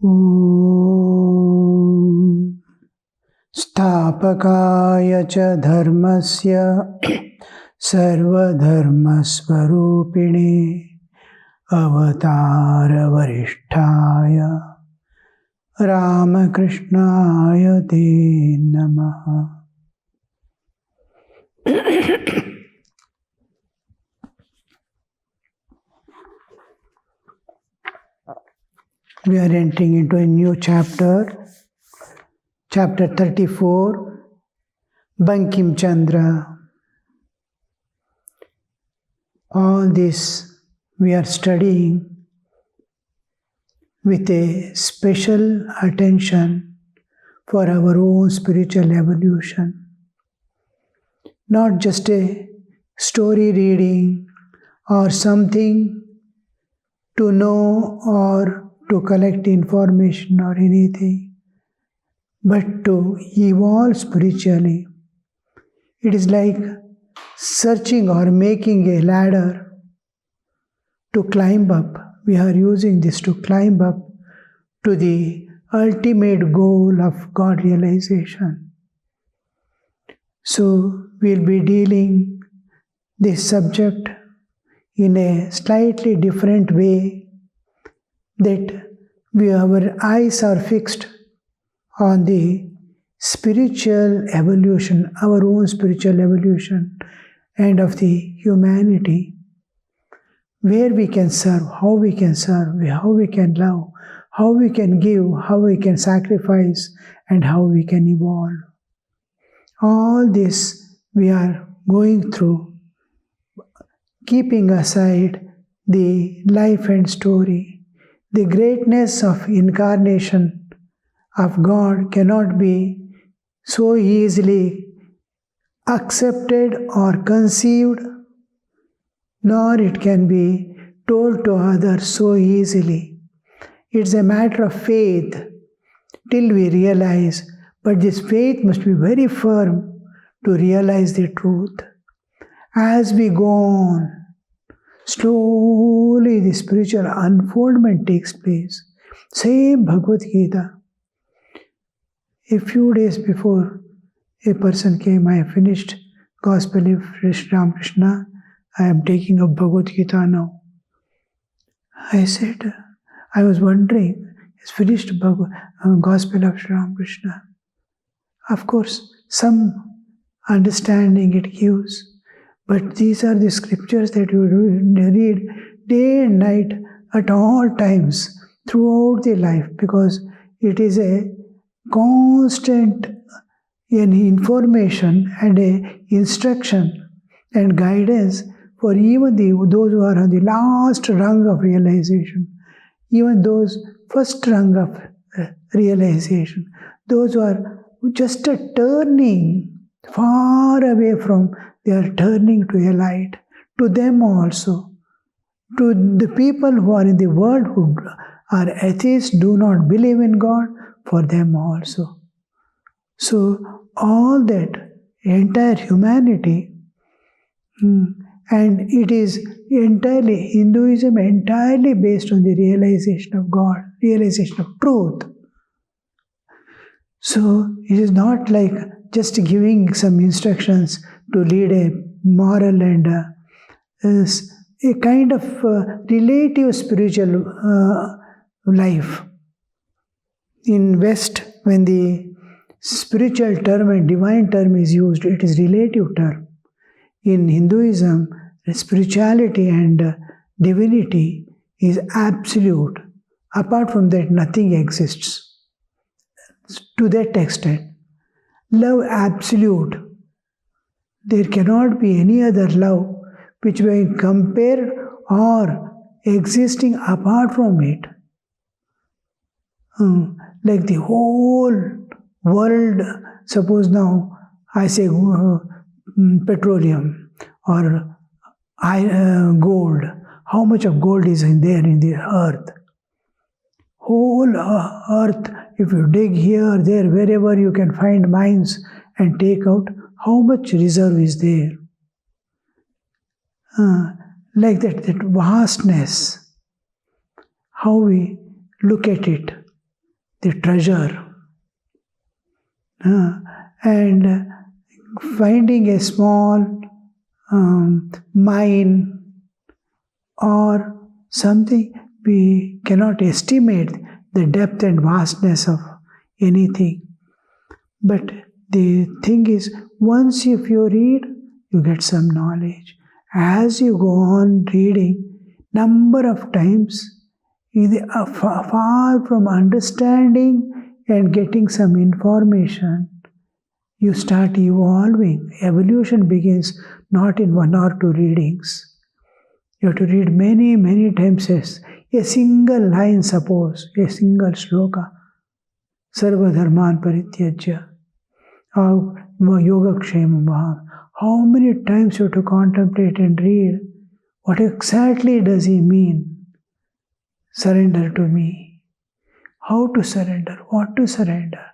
Om Stapakaya cha dharmasya sarvadharmasvarupine avatara varishtaya Ramakrishnaya te namaha. We are entering into a new chapter, chapter 34, Bankim Chandra. All this we are studying with a special attention for our own spiritual evolution. Not just a story reading or something to know or to collect information or anything, but to evolve spiritually. It is like searching or making a ladder to climb up. We are using this to climb up to the ultimate goal of God realization. So we'll be dealing this subject in a slightly different way, that our eyes are fixed on the spiritual evolution, our own spiritual evolution, and of the humanity, where we can serve, how we can serve, how we can love, how we can give, how we can sacrifice, and how we can evolve. All this we are going through, keeping aside the life and story. The greatness of incarnation of God cannot be so easily accepted or conceived, nor it can be told to others so easily. It's a matter of faith till we realize, but this faith must be very firm to realize the truth. As we go on, slowly the spiritual unfoldment takes place. Same Bhagavad Gita. A few days before, a person came, I have finished Gospel of Sri Ramakrishna, I am taking up Bhagavad Gita now. I said, I was wondering, he's finished Gospel of Sri Ramakrishna. Of course, some understanding it gives. But these are the scriptures that you read day and night at all times throughout the life, because it is a constant information and a instruction and guidance for even those who are on the last rung of realization, even those first rung of realization, those who are just a turning far away from, they are turning to a light. To them also, to the people who are in the world who are atheists, do not believe in God, for them also. So all that, entire humanity, and it is entirely, Hinduism entirely based on the realization of God, realization of truth. So it is not like just giving some instructions to lead a moral and a kind of relative spiritual life. In West, when the spiritual term and divine term is used, it is relative term. In Hinduism, spirituality and divinity is absolute. Apart from that, nothing exists. To that extent. Love absolute. There cannot be any other love which may compare or existing apart from it. Like the whole world, suppose now I say petroleum or gold. How much of gold is in there in the earth? Whole earth, if you dig here, there, wherever you can find mines and take out, how much reserve is there? Like that vastness, how we look at it. the treasure. And finding a small mine or something, we cannot estimate the depth and vastness of anything. But the thing is, once if you read, you get some knowledge. As you go on reading, number of times, far from understanding and getting some information, you start evolving. Evolution begins not in 1 or 2 readings. You have to read many, many times a single line, suppose, a single shloka. Sarva dharman parityajya. Yoga kshemam vaham. How many times you have to contemplate and read? What exactly does he mean? Surrender to me. How to surrender? What to surrender?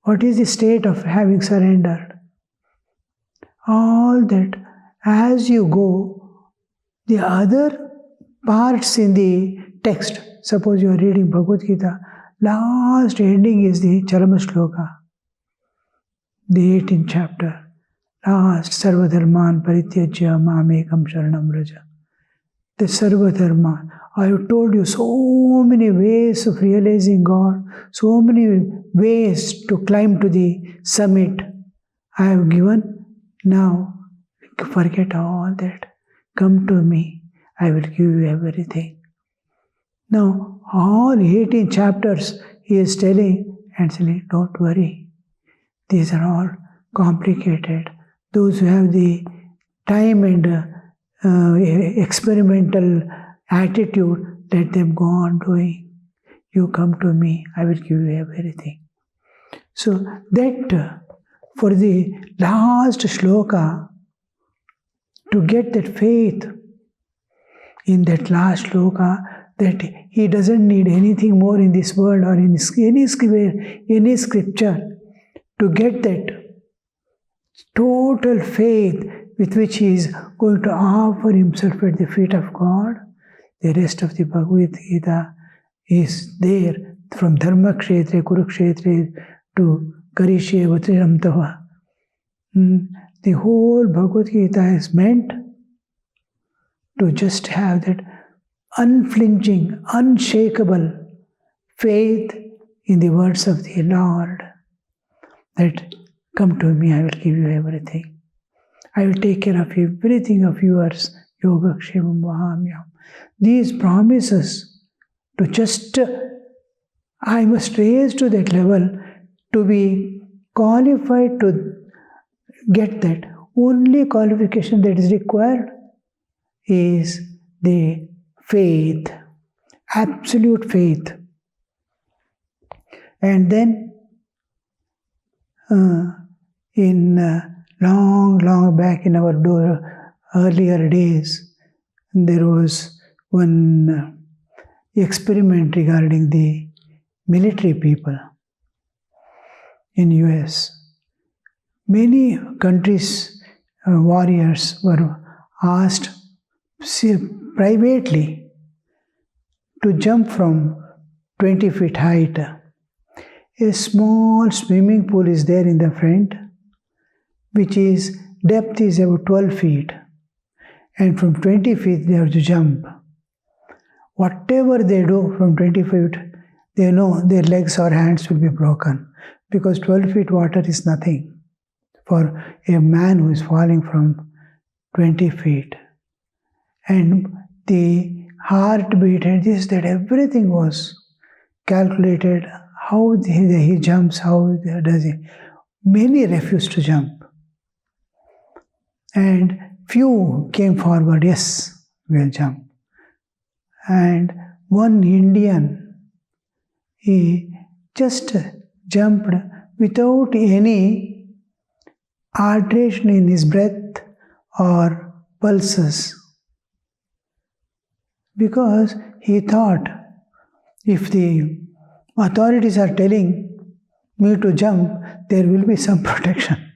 What is the state of having surrendered? All that, as you go, the other parts in the text, suppose you are reading Bhagavad Gita, last ending is the Charama Shloka, the 18th chapter. Last, Sarva Dharman Parityajya Mamekam Sharanam Vraja. The Sarva Dharma. I have told you so many ways of realizing God, so many ways to climb to the summit. I have given. Now, forget all that. Come to me. I will give you everything. Now, all 18 chapters he is telling and saying, don't worry. These are all complicated. Those who have the time and experimental attitude, let them go on doing. You come to me, I will give you everything. So that for the last shloka, to get that faith in that last shloka, that he doesn't need anything more in this world or in any scripture, to get that total faith with which he is going to offer himself at the feet of God. The rest of the Bhagavad Gita is there, from Dharma Kshetra, Kurukshetra to Karishye Vatrinam Tava. The whole Bhagavad Gita is meant to just have that unflinching, unshakable faith in the words of the Lord, that come to me, I will give you everything. I will take care of everything of yours. Yoga kshemam vahamyam. These promises to just, I must raise to that level to be qualified to get that. Only qualification that is required is the faith, absolute faith. And then long back in our earlier days, there was one experiment regarding the military people in US. Many countries' warriors were asked privately to jump from 20 feet height. A small swimming pool is there in the front, which is depth is about 12 feet. And from 20 feet they have to jump. Whatever they do from 20 feet, they know their legs or hands will be broken, because 12 feet water is nothing for a man who is falling from 20 feet. And the heartbeat and this, that, everything was calculated, how he jumps, how does he. Many refused to jump. And few came forward, yes, we'll jump. And one Indian, he just jumped without any alteration in his breath or pulses, because he thought, if the authorities are telling me to jump, there will be some protection.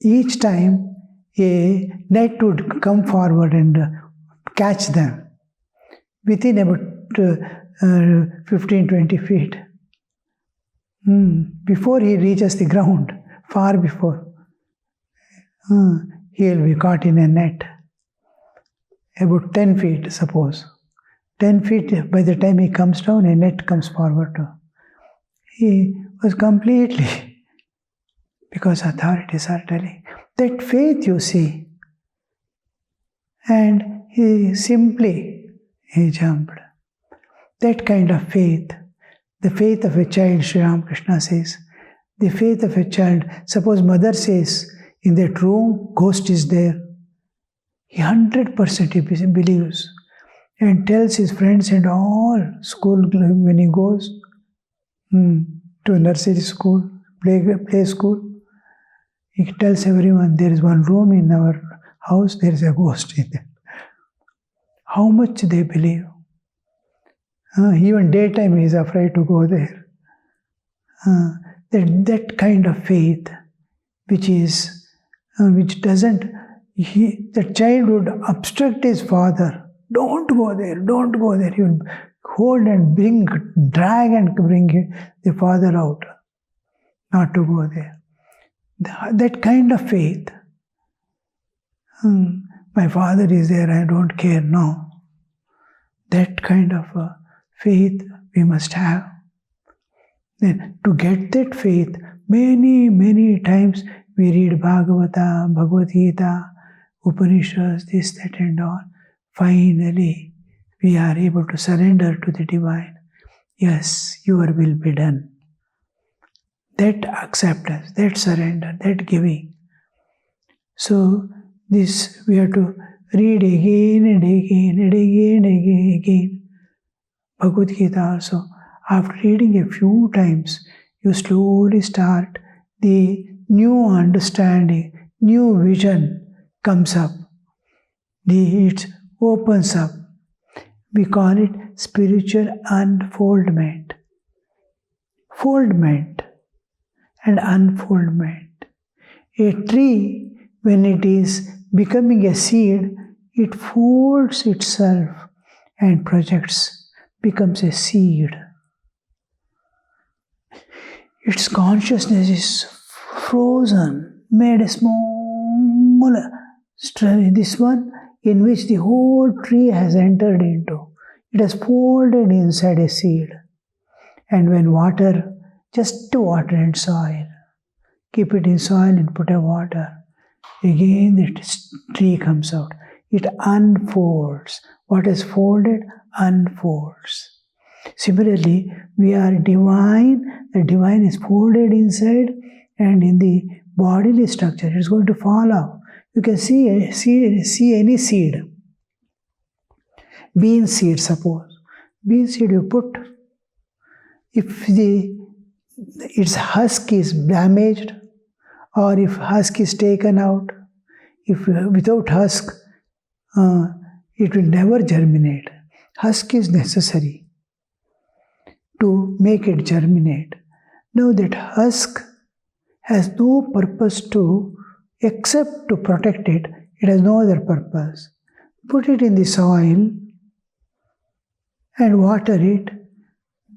Each time a net would come forward and catch them. Within about 15-20 feet. Before he reaches the ground, far before, he will be caught in a net. About 10 feet, suppose. 10 feet, by the time he comes down, a net comes forward to. He was completely, because authorities are telling. That faith you see. And he jumped. That kind of faith, the faith of a child, Sri Ramakrishna says, the faith of a child. Suppose mother says, in that room, ghost is there. He 100% he believes and tells his friends and all school when he goes to nursery school, play school. He tells everyone, there is one room in our house, there is a ghost in there. How much they believe. Even daytime he is afraid to go there. That kind of faith, which doesn't, the child would obstruct his father. Don't go there, don't go there. He will hold and drag and bring the father out, not to go there. That kind of faith. My father is there, I don't care, no. That kind of faith we must have. Then to get that faith, many times we read Bhagavata, Bhagavad Gita, Upanishads, this, that and all. Finally, we are able to surrender to the divine. Yes, your will be done. That acceptance, that surrender, that giving. So, this we have to read again and again and again and again. Bhagavad Gita also. After reading a few times, you slowly start the new understanding, new vision comes up. It opens up. We call it spiritual unfoldment. Foldment and unfoldment. A tree, when it is becoming a seed, it folds itself and projects, becomes a seed. Its consciousness is frozen, made a small, this one in which the whole tree has entered into. It has folded inside a seed. And when water, just water and soil, keep it in soil and put a water, again the tree comes out. It unfolds. What is folded unfolds. Similarly, we are divine. The divine is folded inside and in the bodily structure. It is going to fall off. You can see any seed. Bean seed, suppose. Bean seed you put. If its husk is damaged, or if husk is taken out, if without husk, it will never germinate. Husk is necessary to make it germinate. Now that husk has no purpose except to protect it. It has no other purpose. Put it in the soil and water it.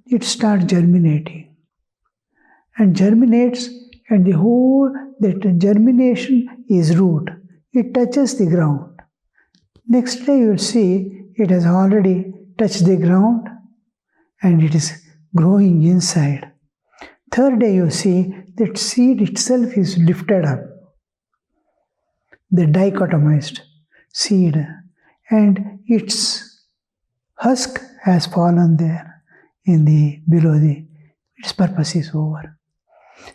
It starts germinating. And germinates, and that germination is root. It touches the ground. Next day you will see it has already touched the ground and it is growing inside. Third day you see that seed itself is lifted up. The dichotomized seed, and its husk has fallen there below its purpose is over.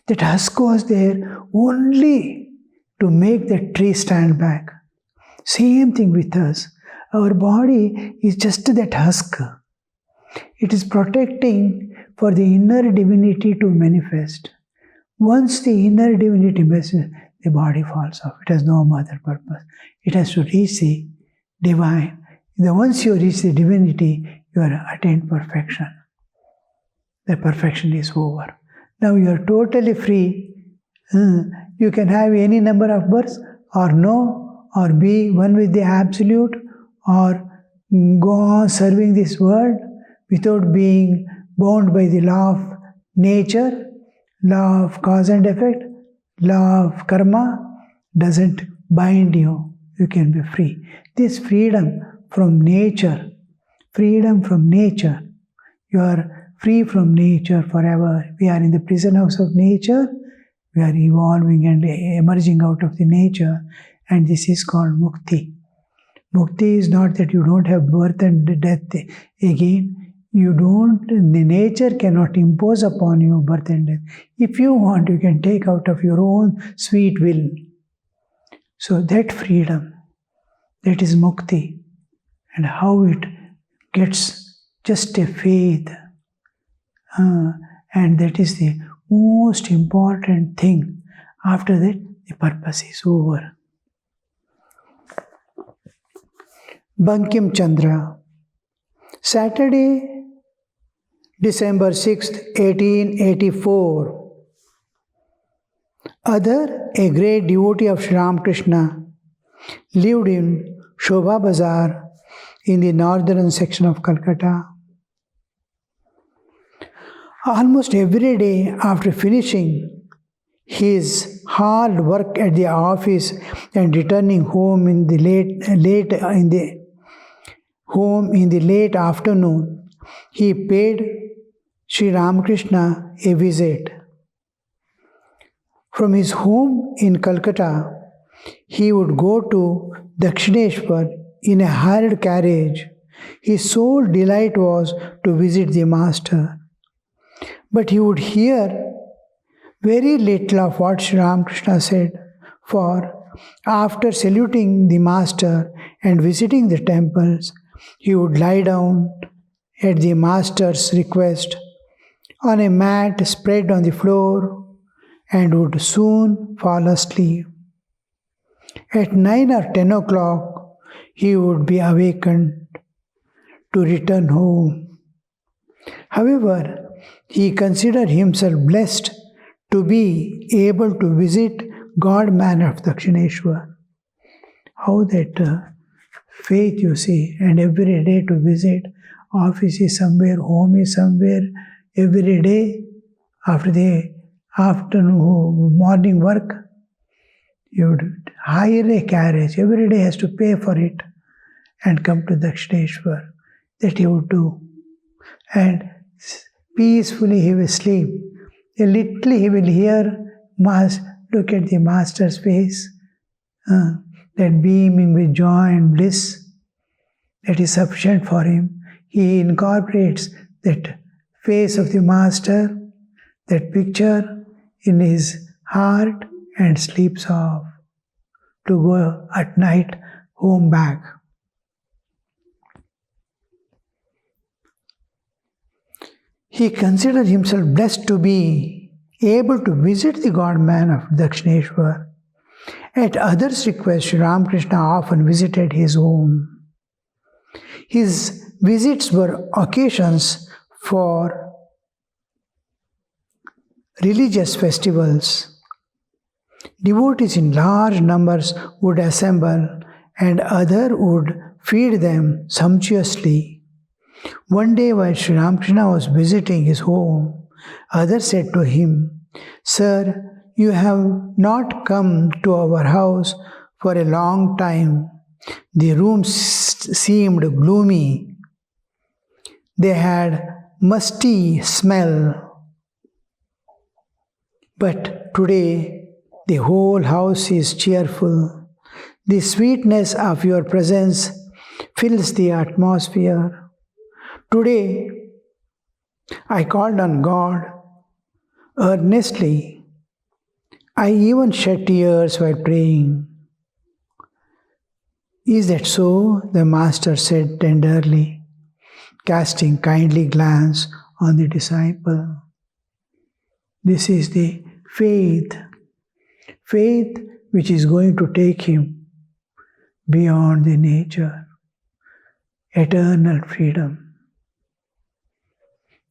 That husk was there only to make the tree stand back. Same thing with us. Our body is just that husk. It is protecting for the inner divinity to manifest. Once the inner divinity manifests, the body falls off. It has no other purpose. It has to reach the divine. Once you reach the divinity, you are attained perfection. The perfection is over. Now you are totally free. You can have any number of births, or no, or be one with the Absolute, or go on serving this world. without being bound by the law of nature, law of cause and effect, law of karma doesn't bind you. You can be free. This freedom from nature, you are free from nature forever. We are in the prison house of nature. We are evolving and emerging out of the nature, and this is called mukti. Mukti is not that you don't have birth and death again. The nature cannot impose upon you birth and death. If you want, you can take out of your own sweet will. So that freedom, that is mukti. And how it gets just a faith. And that is the most important thing. After that, the purpose is over. Bankim Chandra, Saturday, December 6th, 1884. Other, a great devotee of Sri Ramakrishna, lived in Shobha Bazar in the northern section of Calcutta. Almost every day after finishing his hard work at the office and returning home in the late afternoon, he paid Sri Ramakrishna a visit. From his home in Calcutta, he would go to Dakshineshwar in a hired carriage. His sole delight was to visit the master. But he would hear very little of what Sri Ramakrishna said, for after saluting the master and visiting the temples, he would lie down at the master's request on a mat spread on the floor and would soon fall asleep. At 9 or 10 o'clock, he would be awakened to return home. However, he considered himself blessed to be able to visit God-man of Dakshineshwar. How that faith, you see, and every day to visit, office is somewhere, home is somewhere, every day after the afternoon, morning work, you would hire a carriage, every day has to pay for it and come to Dakshineshwar. That he would do. And peacefully he will sleep. A little he will hear look at the master's face, that beaming with joy and bliss, that is sufficient for him. He incorporates that face of the master, that picture in his heart and sleeps off to go at night home back. He considered himself blessed to be able to visit the God-man of Dakshineshwar. At others' request, Sri Ramakrishna often visited his home. His visits were occasions for religious festivals. Devotees in large numbers would assemble and others would feed them sumptuously. One day while Sri Ramakrishna was visiting his home, others said to him, "Sir, you have not come to our house for a long time." The rooms seemed gloomy. They had musty smell. But today, the whole house is cheerful. The sweetness of your presence fills the atmosphere. Today, I called on God earnestly. I even shed tears while praying. Is that so? The master said tenderly, casting kindly glance on the disciple. This is the faith which is going to take him beyond the nature, eternal freedom.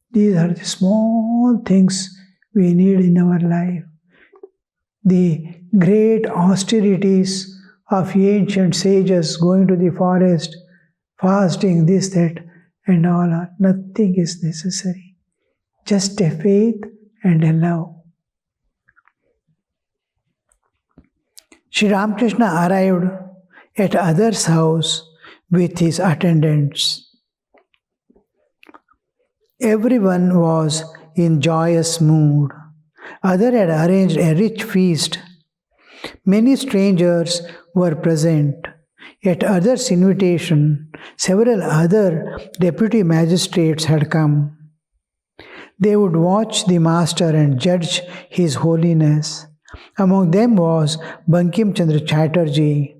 These are the small things we need in our life. The great austerities of ancient sages going to the forest, fasting, this, that, and all are. Nothing is necessary. Just a faith and a love. Sri Ramakrishna arrived at others' house with his attendants. Everyone was in joyous mood. Other had arranged a rich feast. Many strangers were present. At others' invitation, several other deputy magistrates had come. They would watch the master and judge his holiness. Among them was Bankim Chandra I,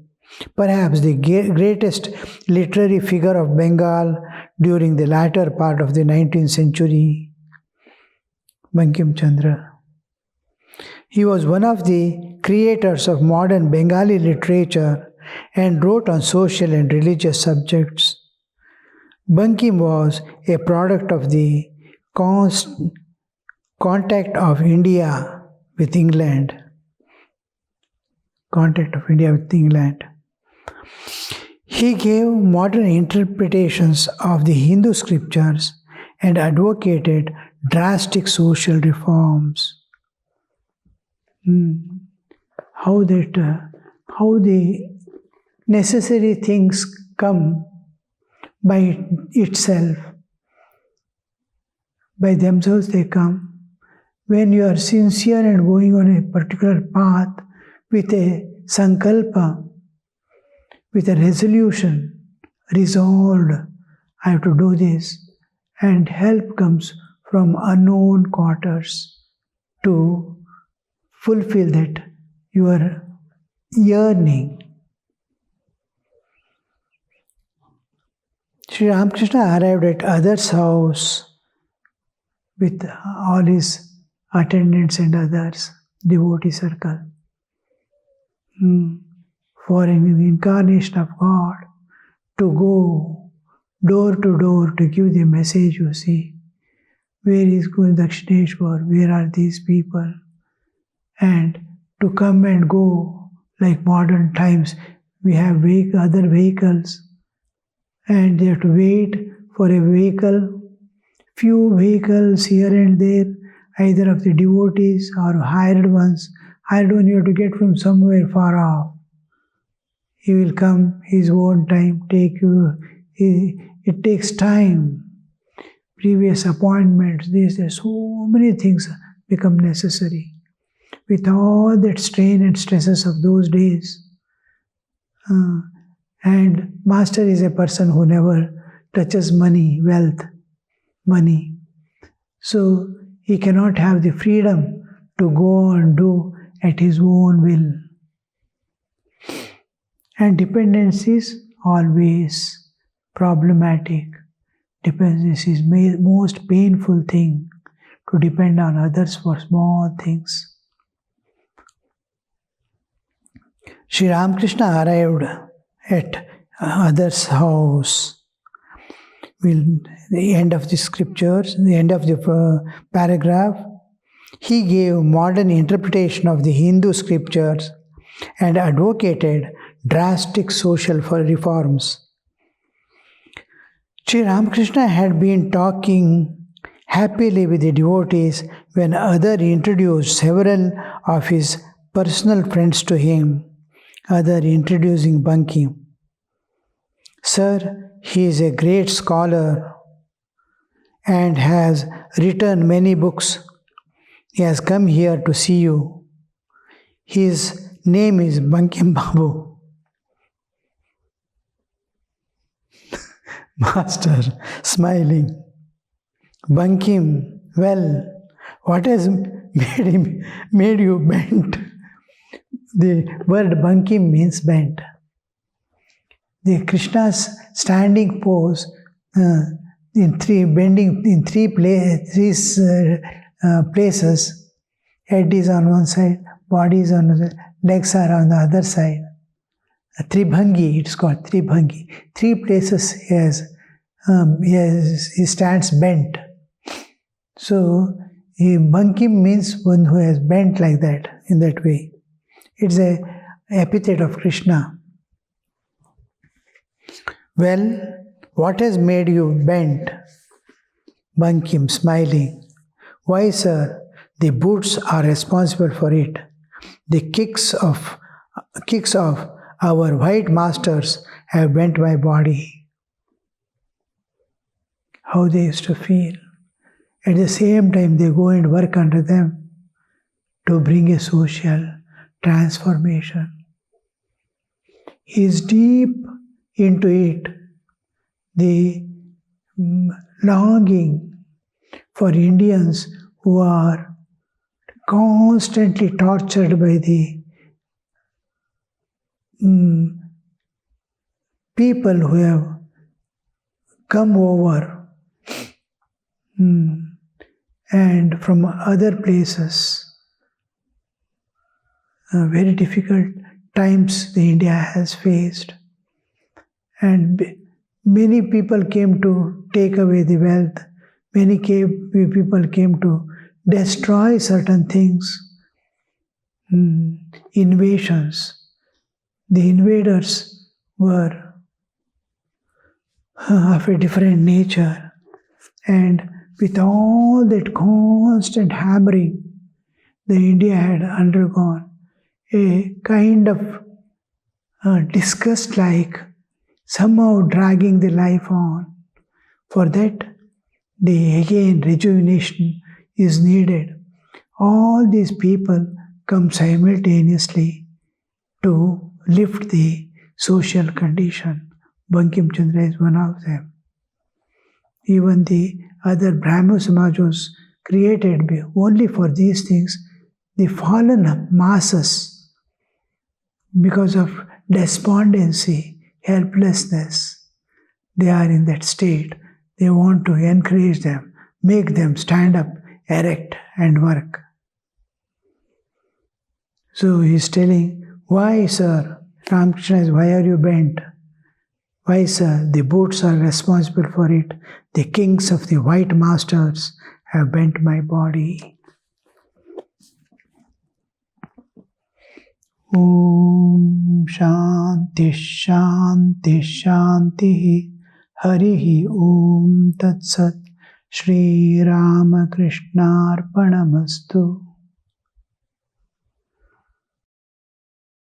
perhaps the greatest literary figure of Bengal during the latter part of the 19th century. Bankim Chandra. He was one of the creators of modern Bengali literature and wrote on social and religious subjects. Bankim was a product of the contact of India with England. He gave modern interpretations of the Hindu scriptures and advocated drastic social reforms. How the necessary things come by itself, by themselves they come. When you are sincere and going on a particular path with a sankalpa, with a resolution, resolved, I have to do this, and help comes from unknown quarters to fulfill that your yearning. Sri Ramakrishna arrived at others' house with all his attendants and others, devotee circle. For an incarnation of God to go door to door to give the message, you see. Where is Guru Dakshineshwar? Where are these people? And to come and go like modern times, we have other vehicles and they have to wait for a vehicle, few vehicles here and there, either of the devotees or hired ones. Hired one you have to get from somewhere far off. He will come his own time, take you. It takes time. Previous appointments, there's so many things become necessary. With all that strain and stresses of those days. And Master is a person who never touches money, wealth, money. So he cannot have the freedom to go and do at his own will. And dependence is always problematic. Dependence is the most painful thing, to depend on others for small things. Sri Ramakrishna arrived at others' house. The end of the scriptures, the end of the paragraph, he gave modern interpretation of the Hindu scriptures and advocated drastic social reforms. Sri Ramakrishna had been talking happily with the devotees when other introduced several of his personal friends to him. Other introducing Bankim. Sir, he is a great scholar and has written many books. He has come here to see you. His name is Bankim Babu. Master, smiling. Bankim, well, what has made you bent? The word Bankim means bent. The Krishna's standing pose bending in three places. Head is on one side, body is on the other, legs are on the other side. Tribhangi, it's called Tribhangi. Three places he stands bent. So Bankim means one who has bent like that, in that way. It's an epithet of Krishna. Well, What has made you bent? Bankim, smiling. Why, sir? The boots are responsible for it. The kicks of our white masters have bent my body. How they used to feel. At the same time, they go and work under them to bring a social transformation. He is deep into it. The longing for Indians who are constantly tortured by the people who have come over and from other places. Very difficult times the India has faced. And many people came to take away the wealth. Many people came to destroy certain things. Invasions. The invaders were of a different nature. And with all that constant hammering, the India had undergone a kind of disgust, like somehow dragging the life on. For that, the again rejuvenation is needed. All these people come simultaneously to lift the social condition. Bankim Chandra is one of them. Even the other Brahmo Samaj was created only for these things. The fallen masses, because of despondency, helplessness, they are in that state. They want to encourage them, make them stand up, erect, and work. So he is telling, why, sir? Ramakrishna is, why are you bent? Why, sir? The boots are responsible for it. The kings of the white masters have bent my body. Om Shanti Shanti Shanti Harihi Om Tat Sat Shri Ramakrishna Arpanamastu.